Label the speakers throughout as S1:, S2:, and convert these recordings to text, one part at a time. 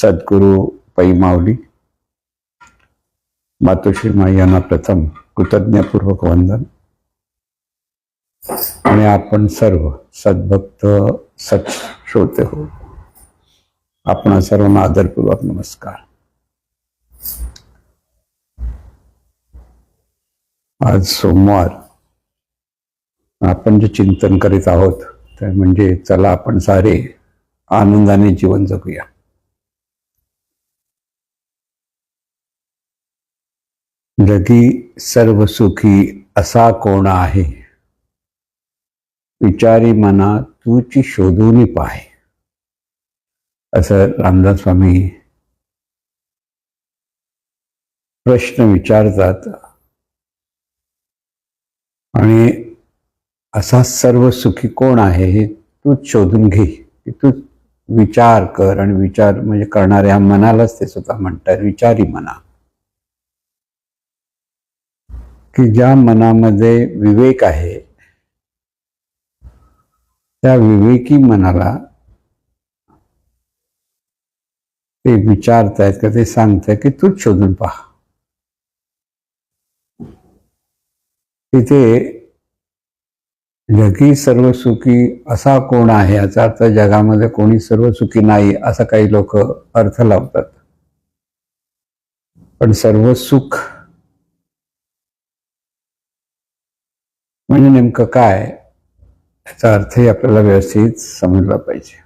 S1: सद्गुरू पै माऊली मातोश्री माई यांना प्रथम कृतज्ञपूर्वक वंदन. आणि आपण सर्व सद्भक्त सत श्रोते हो, आपण सर्वांना आदरपूर्वक नमस्कार. आज सोमवार. आपण जे चिंतन करीत आहोत ते म्हणजे चला आपण सारे आनंदाने जीवन जगूया. जगी सर्व सुखी असा कोण आहे, विचारी मना तूची शोधून पाहे. असं रामदास स्वामी प्रश्न विचारतात. आणि असा सर्व सुखी कोण आहे हे तूच शोधून घे. तू विचार कर. आणि विचार म्हणजे करणाऱ्या मनालाच ते स्वतः म्हणतात विचारी मना. की ज्या मनामध्ये विवेक आहे त्या विवेकी मनाला ते विचारतायत का ते सांगतायत की तूच शोधून पहा. तिथे जगी सर्व सुखी असा कोण आहे याचा अर्थ जगामध्ये कोणी सर्व सुखी नाही असा काही लोक अर्थ लावतात. पण सर्व सुख म्हणजे नेमकं काय याचा अर्थही आपल्याला व्यवस्थित समजला पाहिजे.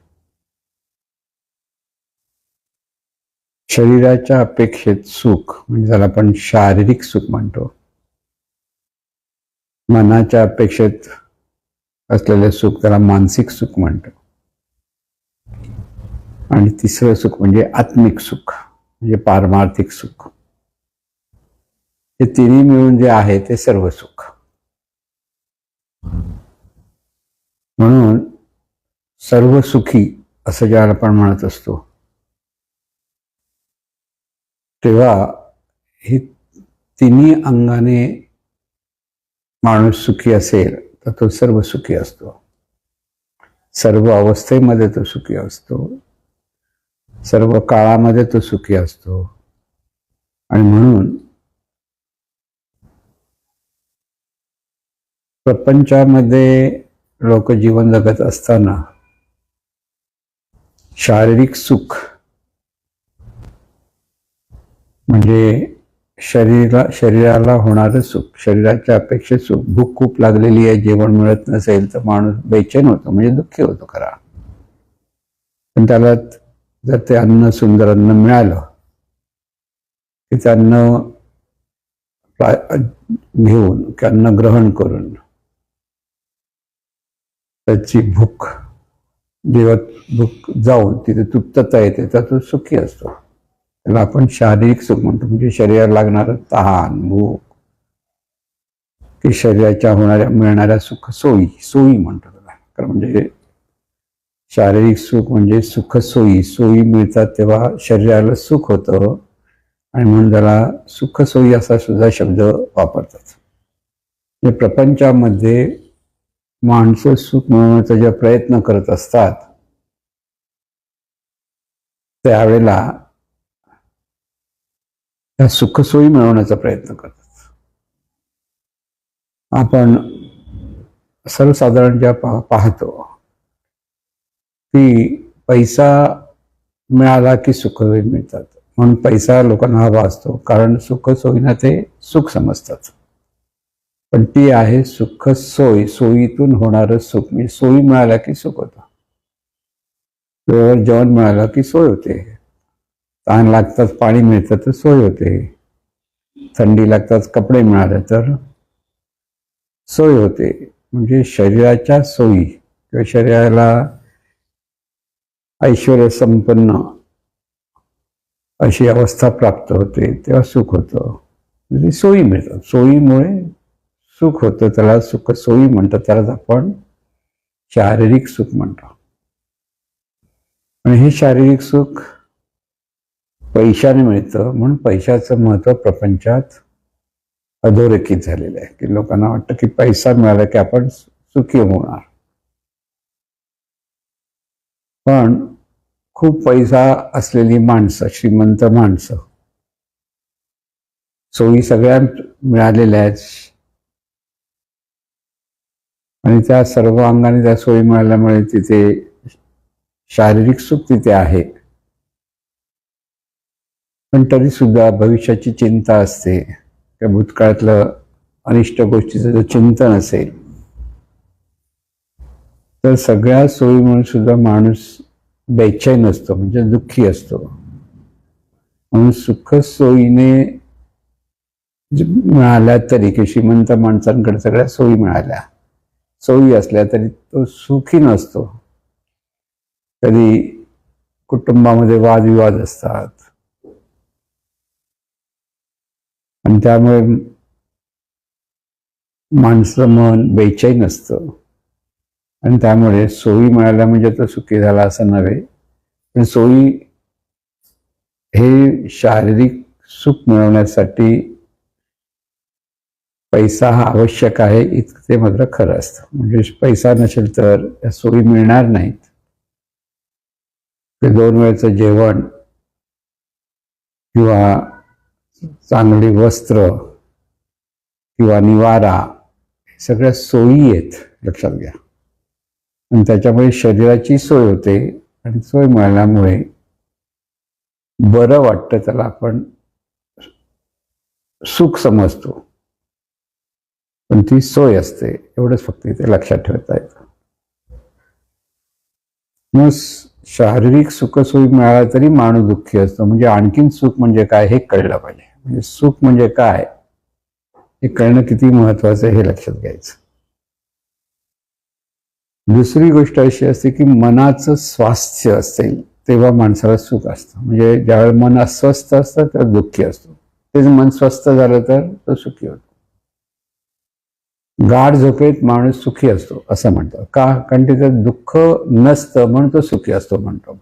S1: शरीराच्या अपेक्षेत सुख म्हणजे त्याला आपण शारीरिक सुख म्हणतो. मनाच्या अपेक्षेत असलेले सुख त्याला मानसिक सुख म्हणतो. आणि तिसरं सुख म्हणजे आत्मिक सुख म्हणजे पारमार्थिक सुख. हे तिन्ही मिळून जे आहे ते सर्व सुख. म्हणून सर्व सुखी असं ज्याला आपण म्हणत असतो तेव्हा हे तिन्ही अंगाने माणूस सुखी असेल तर तो सर्व सुखी असतो. सर्व अवस्थेमध्ये तो सुखी असतो. सर्व काळामध्ये तो सुखी असतो. आणि म्हणून प्रपंचामध्ये लोक जीवन जगत असताना शारीरिक सुख म्हणजे शरीराला होणारं सुख, शरीराच्या अपेक्षेत सुख. भूक खूप लागलेली आहे, जेवण मिळत नसेल तर माणूस बेचैन होतो म्हणजे दुःखी होतो खरा. पण त्याला जर ते अन्न सुंदर अन्न मिळालं की ते अन्न घेऊन की अन्न ग्रहण करून त्याची भूक जाऊन तिथे तृप्तता येते तर तो सुखी असतो. त्याला आपण शारीरिक सुख म्हणतो. म्हणजे शरीराला लागणारं तहान भूक की शरीराच्या मिळणाऱ्या सुख सोयी म्हणतो त्याला. कारण म्हणजे शारीरिक सुख म्हणजे सुख सोयी मिळतात तेव्हा शरीराला सुख होतं. आणि म्हणून त्याला सुख सोयी असा सुद्धा शब्द वापरतात. म्हणजे प्रपंचामध्ये माणसं सुख मिळवण्याचा जे प्रयत्न करत असतात त्यावेळेला त्या सुखसोयी मिळवण्याचा प्रयत्न करतात. आपण सर्वसाधारण ज्या पाहतो की पैसा मिळाला की सुखसोयी मिळतात. म्हणून पैसा लोकांना हवा असतो कारण सुखसोयींना ते सुख समजतात. पण ती आहे सुख सोयीतून होणारं सुख. म्हणजे सोयी मिळाल्या की सुख होतं. वेळेवर जेवण मिळालं की सोय होते. तहान लागताच पाणी मिळतं तर सोय होते. थंडी लागताच कपडे मिळाले तर सोय होते. म्हणजे शरीराच्या सोयी किंवा शरीराला ऐश्वर्य संपन्न अशी अवस्था प्राप्त होते तेव्हा सुख होतं. म्हणजे सोयी मिळतात. सोयीमुळे सुख होतं. त्याला सुख सोयी म्हणतात. त्यालाच आपण शारीरिक सुख म्हणतो. आणि हे शारीरिक सुख पैशाने मिळतं. म्हणून पैशाचं महत्त्व प्रपंचात अधोरेखित झालेलं आहे. की लोकांना वाटतं की पैसा मिळाला की आपण सुखी होणार. पण खूप पैसा असलेली माणसं, श्रीमंत माणसं, सोयी सगळ्या मिळालेल्या आहेत आणि त्या सर्व अंगाने त्या सोयी मिळाल्यामुळे तिथे शारीरिक सुख तिथे आहे, पण तरी सुद्धा भविष्याची चिंता असते, त्या भूतकाळातलं अनिष्ट गोष्टीचं जर चिंतन असेल तर सगळ्या सोयी म्हणून सुद्धा माणूस बेचैन असतो, म्हणजे दुःखी असतो. म्हणून सुख सोयीने मिळाल्या तरी, की श्रीमंत माणसांकडे सगळ्या सोयी मिळाल्या, सोयी असल्या तरी तो सुखी नसतो. कधी कुटुंबामध्ये वादविवाद असतात आणि त्यामुळे माणसं मन बेचैन असतं आणि त्यामुळे सोयी मिळाल्या म्हणजे तो सुखी झाला असं नव्हे, पण सोयी हे शारीरिक सुख मिळवण्यासाठी पैसा हा आवश्यक आहे इतकं ते मात्र खरं असतं. म्हणजे पैसा नसेल तर त्या सोयी मिळणार नाहीत. ते 2 वेळचं जेवण किंवा चांगली वस्त्र किंवा निवारा हे सगळ्या सोयी आहेत, लक्षात घ्या. आणि त्याच्यामुळे शरीराची सोय होते आणि सोय मिळाल्यामुळे बरं वाटतं, त्याला आपण सुख समजतो, पण ती सोय असते, एवढंच फक्त इथे लक्षात ठेवता येतं. मग शारीरिक सुखसोयी मिळाला तरी माणूस दुःखी असतो. म्हणजे आणखीन सुख म्हणजे काय हे कळलं पाहिजे. म्हणजे सुख म्हणजे काय हे कळणं किती महत्वाचं आहे हे लक्षात घ्यायचं. दुसरी गोष्ट अशी असते की मनाचं स्वास्थ्य असेल तेव्हा माणसाला सुख असतं. म्हणजे ज्यावेळेला मन अस्वस्थ असतं तर दुःखी असतो, तेच मन स्वस्थ झालं तर तो सुखी होतो. गाढ झोपेत माणूस सुखी असतो असं म्हणतो का? कारण तिथं दुःख नसतं म्हणून तो सुखी असतो म्हणतो.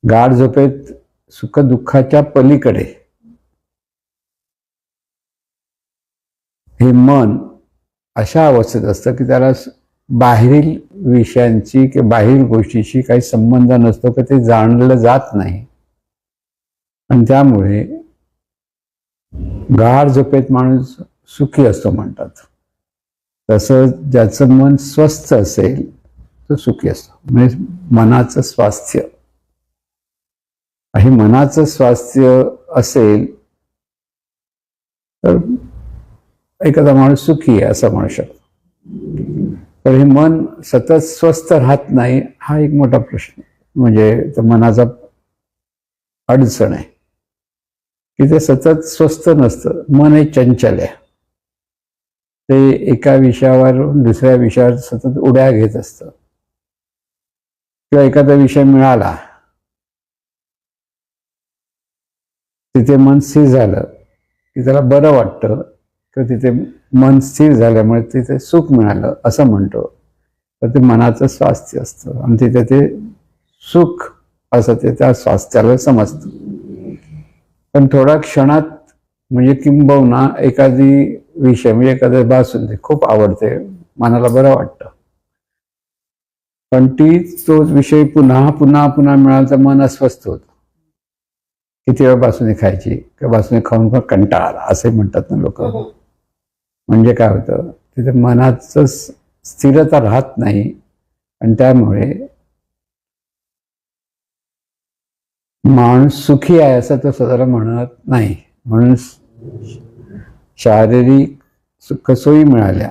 S1: गाढ झोपेत सुख दुःखाच्या पलीकडे हे मन अशा अवस्थेत असतं की त्याला बाहेरील विषयांची किंवा बाहेरील गोष्टीशी काही संबंध नसतो, की ते जाणलं जात नाही. आणि त्यामुळे गाढ झोपेत माणूस सुखी असतो म्हणतात. तसं ज्याचं मन स्वस्थ असेल तो सुखी असतो. म्हणजे मनाचं स्वास्थ्य, हे मनाचं स्वास्थ्य असेल तर एखादा माणूस सुखी आहे असं म्हणू शकतो. पण हे मन सतत स्वस्थ राहत नाही हा एक मोठा प्रश्न. म्हणजे मनाचा अडचण आहे की ते सतत स्वस्थ नसतं. मन हे चंचल आहे, ते एका विषयावर दुसऱ्या विषयावर सतत उड्या घेत असतं. किंवा एखादा विषय मिळाला तिथे मन स्थिर झालं की त्याला बरं वाटतं, किंवा तिथे मन स्थिर झाल्यामुळे तिथे सुख मिळालं असं म्हणतो. तर ते मनाचं स्वास्थ्य असतं आणि तिथे ते सुख असं ते त्या स्वास्थ्याला समजतं. पण थोड्या क्षणात म्हणजे किंबहुना एखादी विषय म्हणजे एखाद्या बासुंदी खूप आवडते, मनाला बरं वाटतं, पण तो विषय पुन्हा पुन्हा पुन्हा मिळाला तर मन अस्वस्थ होतं. किती वेळ बासुंदी खायची किंवा बासुंदी खाऊन पण कंटाळा आला असे म्हणतात ना लोक. म्हणजे काय होतं, तिथे मनाचं स्थिरता राहत नाही आणि त्यामुळे माणूस सुखी आहे असं तो स्वतःला म्हणत नाही. म्हणून शारीरिक सुखसोयी मिळाल्या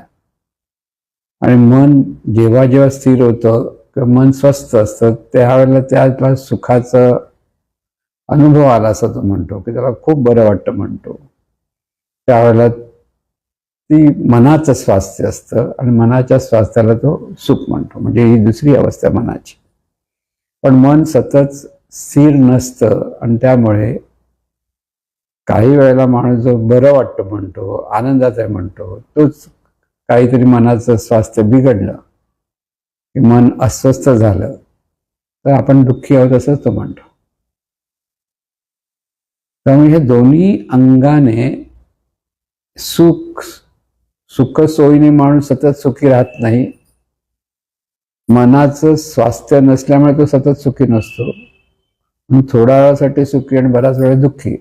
S1: आणि मन जेव्हा जेव्हा स्थिर होतं किंवा मन स्वस्थ असतं त्यावेळेला त्याला सुखाचा अनुभव आला असं तो म्हणतो, की त्याला खूप बरं वाटतं म्हणतो. त्यावेळेला ती मनाचं स्वास्थ्य असतं आणि मनाच्या स्वास्थ्याला तो सुख म्हणतो. म्हणजे ही दुसरी अवस्था मनाची. पण मन सतत स्थिर नसतं आणि त्यामुळे काही वेळेला माणूस जो बरं वाटतं म्हणतो, आनंदात आहे म्हणतो, तोच काहीतरी मनाचं स्वास्थ्य बिघडलं की मन अस्वस्थ झालं तर आपण दुःखी आहोत असंच तो म्हणतो. त्यामुळे हे दोन्ही अंगाने सुख सोयीने माणूस सतत सुखी राहत नाही मनाचं स्वास्थ्य नसल्यामुळे तो सतत सुखी नसतो. थोड्या वेळासाठी सुखी आणि बराच वेळ दुःखी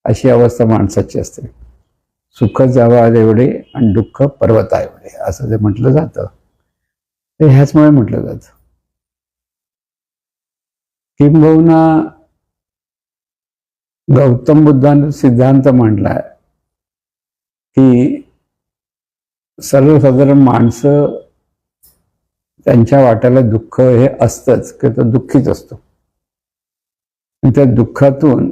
S1: अशी अवस्था माणसाची असते. सुख जावा एवढे आणि दुःख पर्वता एवढे असं जे म्हटलं जातं ते ह्याचमुळे म्हटलं जातं. किंबहुना गौतम बुद्धांनी सिद्धांत मांडलाय की सर्वसाधारण माणसं त्यांच्या वाट्याला दुःख हे असतंच की तो दुःखीच असतो. त्या दुःखातून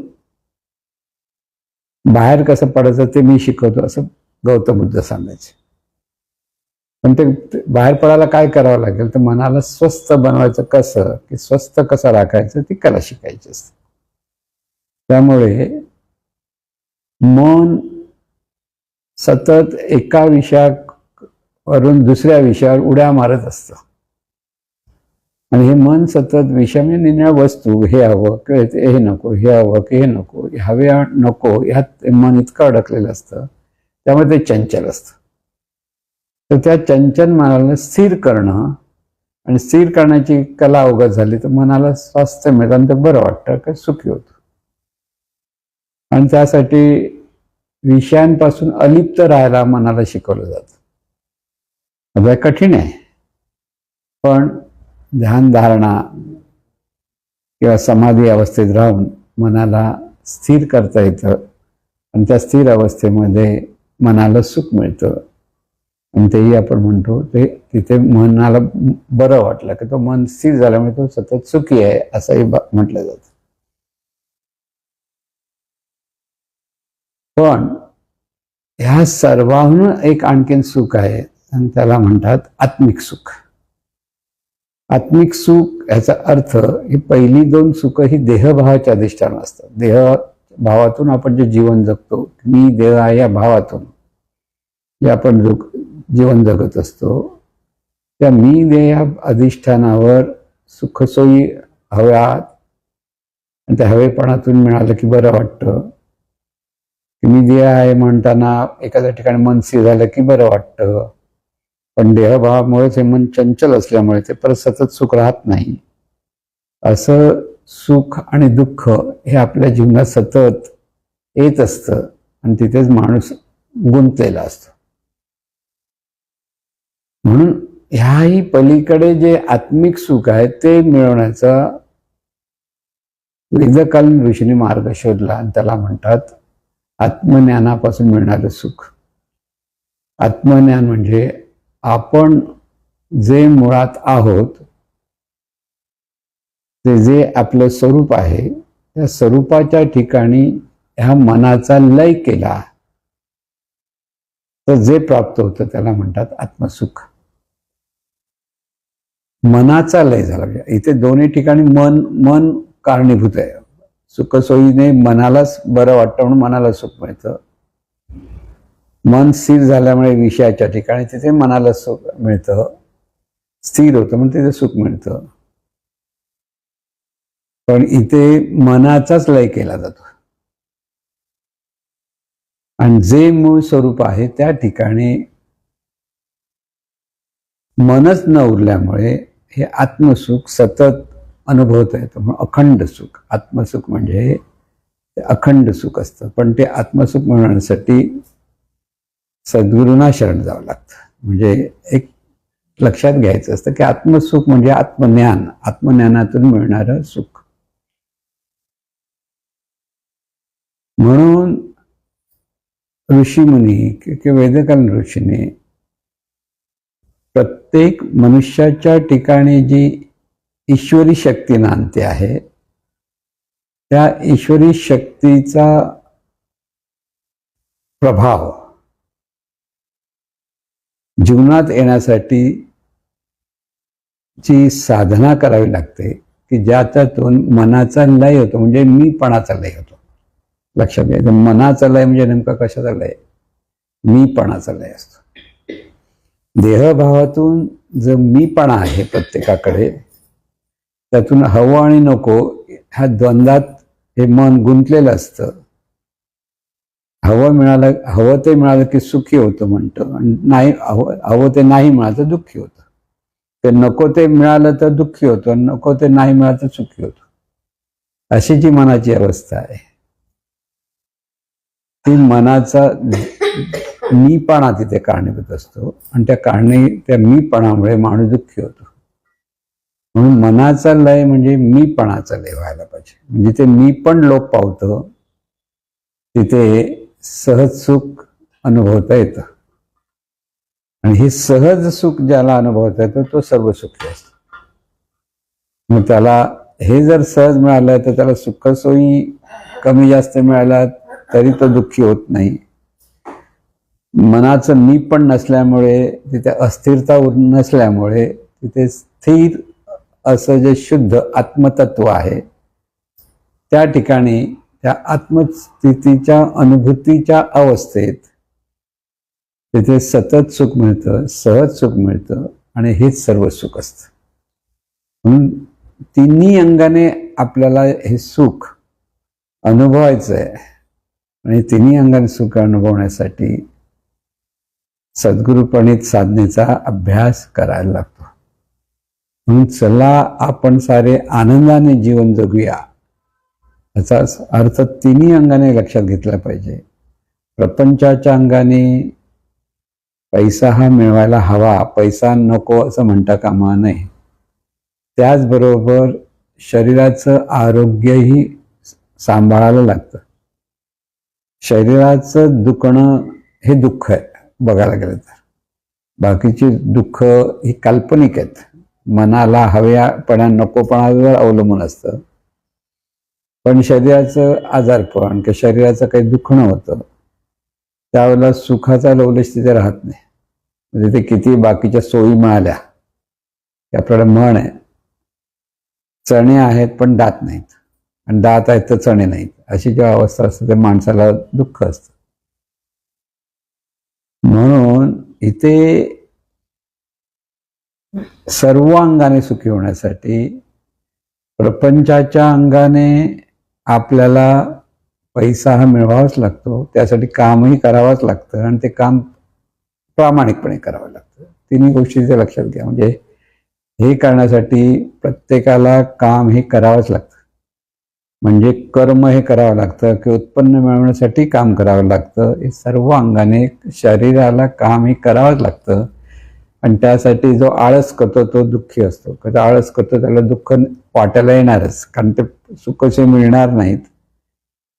S1: बाहेर कसं पडायचं ते मी शिकवतो असं गौतम बुद्ध सांगायचे. पण ते बाहेर पडायला काय करावं लागेल तर मनाला स्वस्थ बनवायचं कसं, की स्वस्थ कसं राखायचं ती कला शिकायची असते. त्यामुळे मन सतत एका विषयावरून दुसऱ्या विषयावर उड्या मारत असतं. आणि हे मन सतत विषयाने निर्णय वस्तू हे हवं किंवा हे नको, हे हवं की हे नको, हवे नको ह्यात मन इतकं अडकलेलं असतं. त्यामुळे ते चंचल असतं. तर त्या चंचल मनाला स्थिर करणं आणि स्थिर करण्याची कला अवगत झाली तर मनाला स्वास्थ्य मिळतं आणि ते बरं वाटतं की सुखी होतं. आणि त्यासाठी विषयांपासून अलिप्त राहायला मनाला शिकवलं जातं. आता कठीण आहे, पण ध्यान धारणा किंवा समाधी अवस्थेत राहून मनाला स्थिर करता येतं आणि त्या स्थिर अवस्थेमध्ये मनाला सुख मिळतं. आणि तेही आपण म्हणतो ते तिथे मनाला बरं वाटलं की तो मन स्थिर झाल्यामुळे तो सतत सुखी आहे असंही म्हटलं जातं. पण ह्या सर्वांहून एक आणखीन सुख आहे आणि त्याला म्हणतात आत्मिक सुख. आत्मिक सुख याचा अर्थ ही पहिली दोन सुख ही देहभावाच्या अधिष्ठान असतात. देहभावातून आपण जे जीवन जगतो, मी देह आहे या भावातून जे आपण जीवन जगत असतो, त्या मी देह अधिष्ठानावर सुखसोयी हव्यात आणि त्या हवेपणातून मिळालं की बरं वाटतं. की मी देह आहे म्हणताना एखाद्या ठिकाणी मन स्थिर झालं की बरं वाटतं. पण देहभावामुळेच हे मन चंचल असल्यामुळे ते परत सतत सुख राहत नाही. असं सुख आणि दुःख हे आपल्या जीवनात सतत येत असतं आणि तिथेच माणूस गुंतलेला असतो. म्हणून ह्याही पलीकडे जे आत्मिक सुख आहे ते मिळवण्याचा वेदकालीन ऋषींनी मार्ग शोधला आणि त्याला म्हणतात आत्मज्ञानापासून मिळणारं सुख. आत्मज्ञान म्हणजे आपण जे मुळात आहोत ते जे आपलं स्वरूप आहे त्या स्वरूपाच्या ठिकाणी ह्या मनाचा लय केला तर जे प्राप्त होतं त्याला म्हणतात आत्मसुख. मनाचा लय झाला. इथे दोन्ही ठिकाणी मन कारणीभूत आहे. सुखसोयीने मनालाच बरं वाटतं म्हणून मनाला सुख मिळतं. मन स्थिर झाल्यामुळे विषयाच्या ठिकाणी तिथे मनाला सुख मिळतं, स्थिर होतं म्हणून तिथे सुख मिळतं. पण इथे मनाचाच लय केला जातो आणि जे मूळ स्वरूप आहे त्या ठिकाणी मनच न उरल्यामुळे हे आत्मसुख सतत अनुभवता येतं. म्हणून अखंड सुख. आत्मसुख म्हणजे अखंड सुख असतं. पण ते आत्मसुख मिळवण्यासाठी सद्गुरूंना शरण जावं लागतं. म्हणजे एक लक्षात घ्यायचं असतं की आत्मसुख म्हणजे आत्मज्ञान, आत्मज्ञानातून मिळणारं सुख. म्हणून ऋषीमुनी किंवा वेदकालीन ऋषींनी प्रत्येक मनुष्याच्या ठिकाणी जी ईश्वरी शक्ती नांदते आहे त्या ईश्वरी शक्तीचा प्रभाव जीवनात येण्यासाठी जी साधना करावी लागते की ज्याच्यातून मनाचा लय होतो, म्हणजे मीपणाचा लय होतो. लक्षात घ्यायचं, मनाचा लय म्हणजे नेमका कशाचा लय? मीपणाचा लय असतो. देहभावातून जो मीपणा आहे प्रत्येकाकडे त्यातून हवं आणि नको ह्या द्वंद्वात हे मन गुंतलेलं असतं. हवं ते मिळालं की सुखी होतं म्हणतं, आणि नाही हवं ते नाही मिळालं तर दुःखी होतं. ते नको ते मिळालं तर दुःखी होतो, नको ते नाही मिळालं तर सुखी होतो. अशी जी मनाची अवस्था आहे ती मनाचा मीपणा तिथे कारणीभूत असतो आणि त्या मीपणामुळे माणूस दुःखी होतो. म्हणून मनाचा लय म्हणजे मीपणाचा लय व्हायला पाहिजे. म्हणजे ते मी पण लोप पावतं, तिथे सहज सुख अनुभवता येतं. आणि हे सहज सुख ज्याला अनुभवता येतं तो सर्व सुखी असतो. मग त्याला हे जर सहज मिळालं तर त्याला सुखसोयी कमी जास्त मिळाला तरी तो दुःखी होत नाही. मनाचं मी पण नसल्यामुळे, तिथे अस्थिरता नसल्यामुळे तिथे स्थिर असं जे शुद्ध आत्मतत्व आहे त्या ठिकाणी त्या आत्मस्थितीच्या अनुभूतीच्या अवस्थेत तिथे सतत सुख मिळतं, सहज सुख मिळतं आणि हेच सर्व सुख असतं. म्हणून तिन्ही अंगाने आपल्याला हे सुख अनुभवायचं आहे आणि तिन्ही अंगाने सुख अनुभवण्यासाठी सद्गुरुप्रणीत साधनेचा अभ्यास करायला लागतो. म्हणून चला आपण सारे आनंदाने जीवन जगूया याचा अर्थ तिन्ही अंगाने लक्षात घेतला पाहिजे. प्रपंचाच्या अंगाने पैसा हा मिळवायला हवा, पैसा नको असं म्हणता कामा नये. त्याचबरोबर शरीराचं आरोग्यही सांभाळायला लागतं. शरीराचं दुखणं हे दुःख आहे बघायला गेलं तर. बाकीची दुःख ही काल्पनिक आहेत, मनाला हव्यापणा नकोपणावर अवलंबून असतं. पण शरीराचं आजारपण किंवा शरीराचं काही दुखणं होतं त्यावेळेला सुखाचा लवलेश तिथे राहत नाही. म्हणजे ते किती बाकीच्या सोयी मिळाल्या की आपल्याला म्हण आहे, चणे आहेत पण दात नाहीत आणि दात आहेत तर चणे नाहीत, अशी जेव्हा अवस्था असते त्या माणसाला दुःख असतं. म्हणून इथे सर्व अंगाने सुखी होण्यासाठी प्रपंचाच्या अंगाने आपल्याला पैसा हा मिळवावाच लागतो, त्यासाठी कामही करावंच लागतं आणि ते काम प्रामाणिकपणे करावं लागतं. तिन्ही गोष्टी ते लक्षात घ्या. म्हणजे हे करण्यासाठी प्रत्येकाला काम हे करावंच लागतं. म्हणजे कर्म हे करावं लागतं की उत्पन्न मिळवण्यासाठी काम करावं लागतं. हे सर्व अंगाने शरीराला काम हे करावंच लागतं. आणि त्यासाठी जो आळस करतो तो दुःखी असतो. कधी आळस करतो त्याला दुःख वाटायला येणारच, कारण ते सुखसोयी मिळणार नाहीत.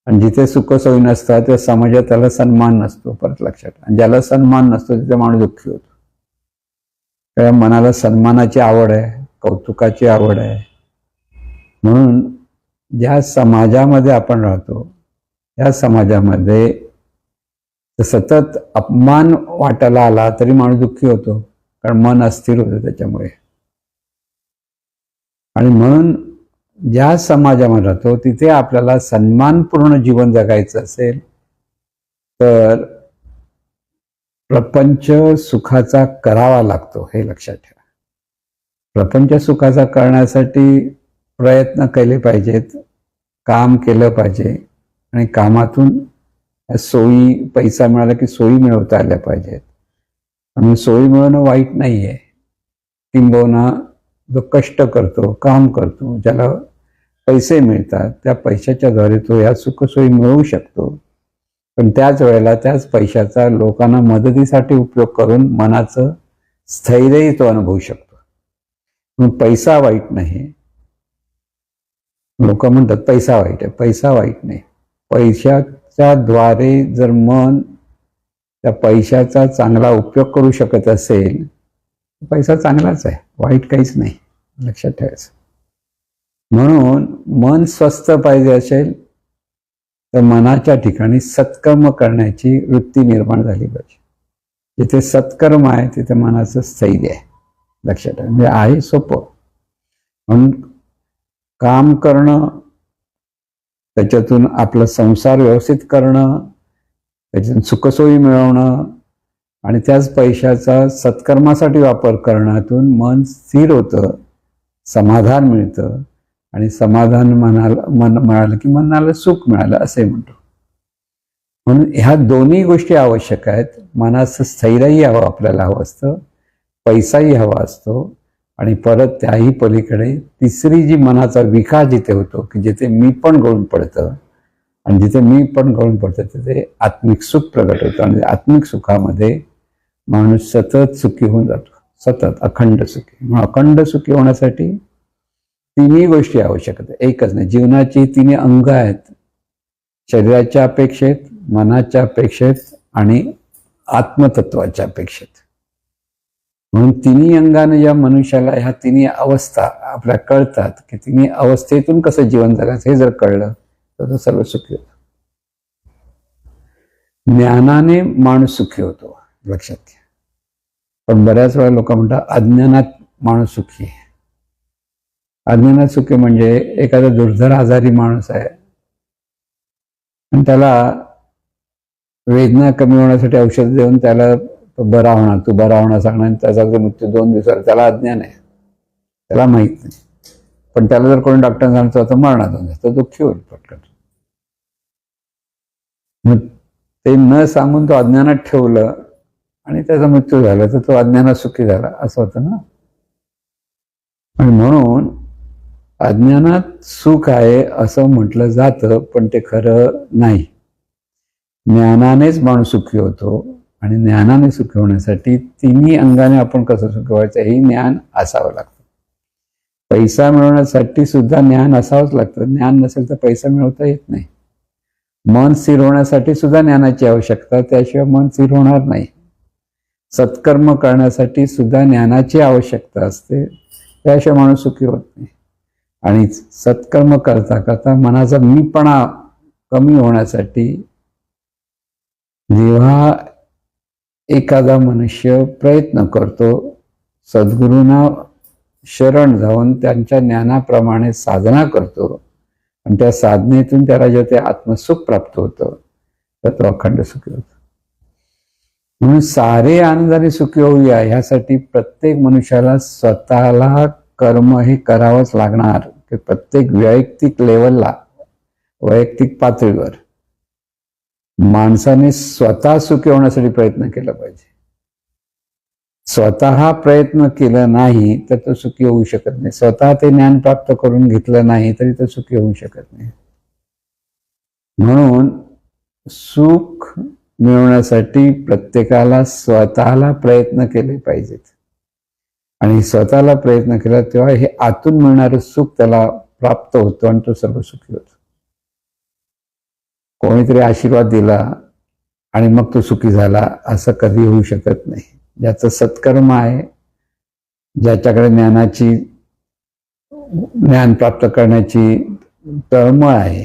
S1: आणि जिथे सुखसोयी नसतात त्या समाजात त्याला सन्मान नसतो. परत लक्षात. आणि ज्याला सन्मान नसतो तिथे माणूस दुःखी होतो. त्या मनाला सन्मानाची आवड आहे, कौतुकाची आवड आहे. म्हणून ज्या समाजामध्ये आपण राहतो त्या समाजामध्ये सतत अपमान वाटायला आला तरी माणूस दुःखी होतो, कारण मन अस्थिर होतं त्याच्यामुळे. आणि म्हणून ज्या समाजामध्ये राहतो तिथे आपल्याला सन्मानपूर्ण जीवन जगायचं असेल तर प्रपंच सुखाचा करावा लागतो, हे लक्षात ठेवा. प्रपंच सुखाचा करण्यासाठी प्रयत्न केले पाहिजेत, काम केलं पाहिजे आणि कामातून सोयी, पैसा मिळाला की सोयी मिळवता आल्या पाहिजेत. आणि सोयी मिळवणं वाईट नाही आहे. किंबहुना जो कष्ट करतो, काम करतो, ज्याला पैसे मिळतात त्या पैशाच्या द्वारे तो या सुखसोयी मिळवू शकतो. पण त्याच वेळेला त्याच पैशाचा लोकांना मदतीसाठी उपयोग करून मनाचं स्थैर्यही तो अनुभवू शकतो. म्हणून पैसा वाईट नाही. लोक म्हणतात पैसा वाईट आहे. पैसा वाईट नाही. पैशाच्या द्वारे जर मन त्या पैशाचा चांगला उपयोग करू शकत असेल पैसा चांगलाच आहे, वाईट काहीच नाही, लक्षात ठेवायचं. म्हणून मन स्वस्थ पाहिजे असेल तर मनाच्या ठिकाणी सत्कर्म करण्याची वृत्ती निर्माण झाली पाहिजे. जिथे सत्कर्म आहे तिथे मनाचं स्थैर्य आहे, लक्षात ठेवा. म्हणजे आहे सोपं. म्हणून काम करणं, त्याच्यातून आपला संसार व्यवस्थित करणं, त्याच्यातून सुखसोयी मिळवणं आणि त्याच पैशाचा सत्कर्मासाठी वापर करण्यातून मन स्थिर होतं, समाधान मिळतं आणि समाधान मन मिळालं की मनाला सुख मिळालं असे म्हणतो. म्हणून ह्या दोन्ही गोष्टी आवश्यक आहेत. मनाचं स्थैर्यही हवं, आपल्याला हवं असतं, पैसाही हवा असतो आणि परत त्याही पलीकडे तिसरी जी मनाचा विकार जिथे होतो की जिथे मी पण गळून पडतं, आणि जिथे मी पण गळून पडतं तिथे आत्मिक सुख प्रगट होतं. आणि आत्मिक सुखामध्ये माणूस सतत सुखी होऊन जातो, सतत अखंड सुखी. म्हणून अखंड सुखी होण्यासाठी तिन्ही गोष्टी आवश्यक आहेत, एकच नाही. जीवनाची तिन्ही अंग आहेत, शरीराच्या अपेक्षेत, मनाच्या अपेक्षेत आणि आत्मतत्वाच्या अपेक्षेत. म्हणून तिन्ही अंगाने ज्या मनुष्याला ह्या तिन्ही अवस्था आपल्या कळतात की तिन्ही अवस्थेतून कसं जीवन जगायचं हे जर कळलं तर तो सर्व सुखी होतो. ज्ञानाने माणूस सुखी होतो, लक्षात घ्या. पण बऱ्याच वेळा लोक म्हणतात अज्ञानात माणूस सुखी आहे. अज्ञानात सुखी म्हणजे एखादा दुर्धर आजारी माणूस आहे आणि त्याला वेदना कमी होण्यासाठी औषध देऊन त्याला तो बरा होणार, तू बरा होणार सांगणार, आणि त्याचा मृत्यू 2 दिवसावर. त्याला अज्ञान आहे, त्याला माहित नाही. पण त्याला जर कोणी डॉक्टर सांगतो आता मरणार तर दुःखी होईल पटकन. मग ते न सांगून तो अज्ञानात ठेवलं आणि त्याचा मृत्यू झाला तर तो अज्ञानात सुखी झाला असं होतं ना. आणि म्हणून अज्ञानात सुख आहे असं म्हटलं जातं, पण ते खरं नाही. ज्ञानानेच माणूस सुखी होतो. आणि ज्ञानाने सुखी होण्यासाठी तिन्ही अंगाने आपण कसं सुखी व्हायचं हे ज्ञान असावं लागतं. पैसा मिळवण्यासाठी सुद्धा ज्ञान असावंच लागतं. ज्ञान नसेल तर पैसा मिळवता येत नाही. मन स्थिर होण्यासाठी सुद्धा ज्ञानाची आवश्यकता, त्याशिवाय मन स्थिर होणार नाही. सत्कर्म करण्यासाठी सुद्धा ज्ञानाची आवश्यकता असते, त्याशिवाय माणूस सुखी होत नाही. आणि सत्कर्म करता करता मनाचा मीपणा कमी होण्यासाठी जेव्हा एखादा मनुष्य प्रयत्न करतो, सद्गुरूंना शरण जाऊन त्यांच्या ज्ञानाप्रमाणे साधना करतो आणि त्या साधनेतून त्याला जे ते आत्मसुख प्राप्त होतं तर तो अखंड सुखी होतो. म्हणून सारे आनंदाने सुखी होऊया ह्यासाठी प्रत्येक मनुष्याला स्वतःला कर्म हे करावंच लागणार. की प्रत्येक वैयक्तिक लेवलला, वैयक्तिक पातळीवर माणसाने स्वतः सुखी होण्यासाठी प्रयत्न केला पाहिजे. स्वतः प्रयत्न केला नाही तर तो सुखी होऊ शकत नाही. स्वतः ते ज्ञान प्राप्त करून घेतलं नाही तरी तो सुखी होऊ शकत नाही. म्हणून सुख मिळवण्यासाठी प्रत्येकाला स्वतःला प्रयत्न केले पाहिजेत. आणि स्वतःला प्रयत्न केला तेव्हा हे आतून मिळणारं सुख त्याला प्राप्त होतं आणि तो सर्व सुखी होतो. कोणीतरी आशीर्वाद दिला आणि मग तो सुखी झाला असं कधी होऊ शकत नाही. ज्याचं सत्कर्म आहे, ज्याच्याकडे ज्ञान प्राप्त करण्याची तळमळ आहे,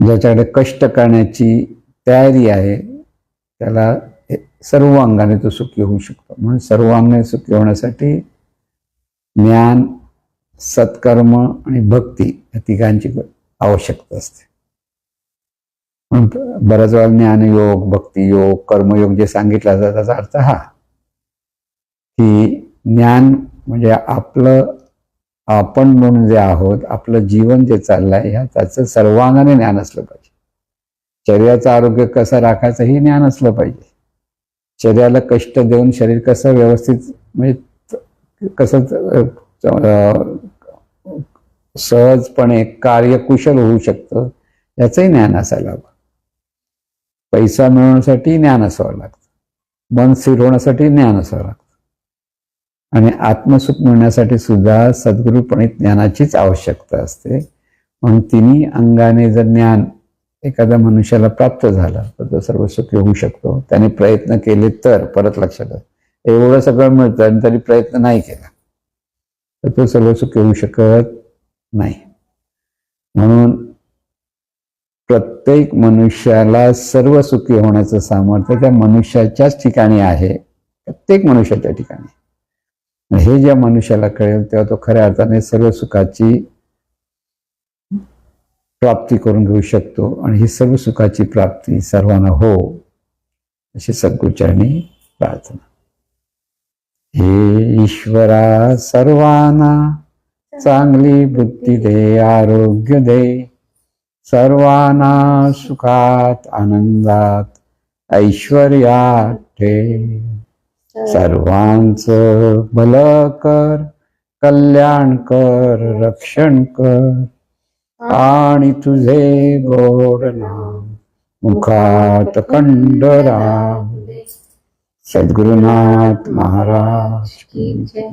S1: ज्याच्याकडे कष्ट करण्याची तयारी आहे, त्याला सर्व अंगाने तो सुखी होऊ शकतो. म्हणून सर्व अंगाने सुखी होण्यासाठी ज्ञान, सत्कर्म आणि भक्ती या तिघांची आवश्यकता असते. बऱ्याच वेळा ज्ञानयोग, भक्तियोग, कर्मयोग जे सांगितलं जातं त्याचा अर्थ हा की ज्ञान म्हणजे आपण म्हणून जे आहोत, आपलं जीवन जे चाललंय ह्या त्याचं सर्वांगाने ज्ञान असलं पाहिजे. शरीराचं आरोग्य कसं राखायचं हे ज्ञान असलं पाहिजे. शरीराला कष्ट देऊन शरीर कसं व्यवस्थित म्हणजे कसं सहजपणे कार्यकुशल होऊ शकतं याचंही ज्ञान असायला हवं. पैसा मिळवण्यासाठी ज्ञान असावं लागतं, मन स्थिर होण्यासाठी ज्ञान असावं लागतं, आणि आत्मसुख मिळण्यासाठी सुद्धा सद्गुरूपणे ज्ञानाचीच आवश्यकता असते. म्हणून तिन्ही अंगाने जर ज्ञान एखाद्या मनुष्याला प्राप्त झालं तर तो सर्व सुखी होऊ शकतो. त्याने प्रयत्न केले तर. परत लक्षात एवढं सगळं मिळतं आणि तरी प्रयत्न नाही केला तर तो सर्व सुखी होऊ शकत नाही. म्हणून प्रत्येक मनुष्याला सर्व सुखी होण्याचं सामर्थ्य त्या मनुष्याच्याच ठिकाणी आहे, प्रत्येक मनुष्याच्या ठिकाणी. हे ज्या मनुष्याला कळेल तेव्हा तो खऱ्या अर्थाने सर्व सुखाची प्राप्ती करून घेऊ शकतो. आणि ही सर्व सुखाची प्राप्ती सर्वांना हो अशी सद्गुरूचरणी प्रार्थना. हे ईश्वरा सर्वांना चांगली बुद्धी दे, आरोग्य दे, सर्वांना सुखात आनंदात ऐश्वर्यात ठेव. सर्वांचं भलं कर, कल्याण कर, रक्षण कर आणि तुझे गोड नाम मुखात खंड राम. सद्गुरुनाथ महाराज की जय.